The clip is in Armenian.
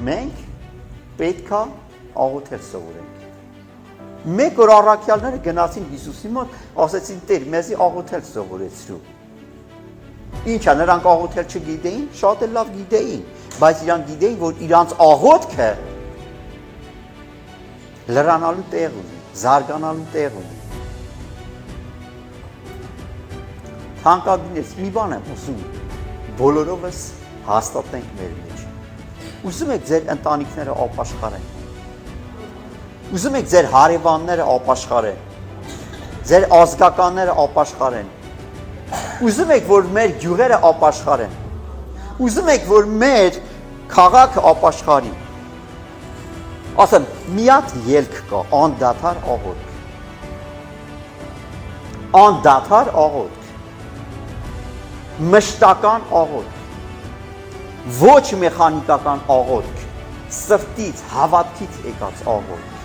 Մենք պետք է աղոթել սովորենք։ Մեկ օր առաքյալները գնացին Հիսուսի մոտ, ասեցին Տեր, մեզի աղոթել սովորեցրու։ Ինչ է, նրանք աղոթել չգիտեին, շատ էլ լավ գիտեին, բայց իրանք գիտեին, որ իրանց աղոթքը լրանալու տեղ ունի, զարգանալու տեղ ունի։ Թանկագինս, մի բան եմ ուզում, բոլորովս հաստատենք մեր մեջ։ Ուզում եք ձեր ընտանիքները ապաշխարեն։ Ուզում եք ձեր հարևանները ապաշխարեն։ Ձեր ազգականները ապաշխարեն։ Ուզում եք, որ մեր գյուղերը ապաշխարեն։ Ուզում եք, որ մեր քաղաքը ապաշխարի։ Ասեմ, մի հատ ելք կա, անդադար աղոթք։ Անդադար աղոթք։ Մշտական աղոթք։ Ոչ մեխանիկական աղոթք, սրտից, հավատքից եկած աղոթք։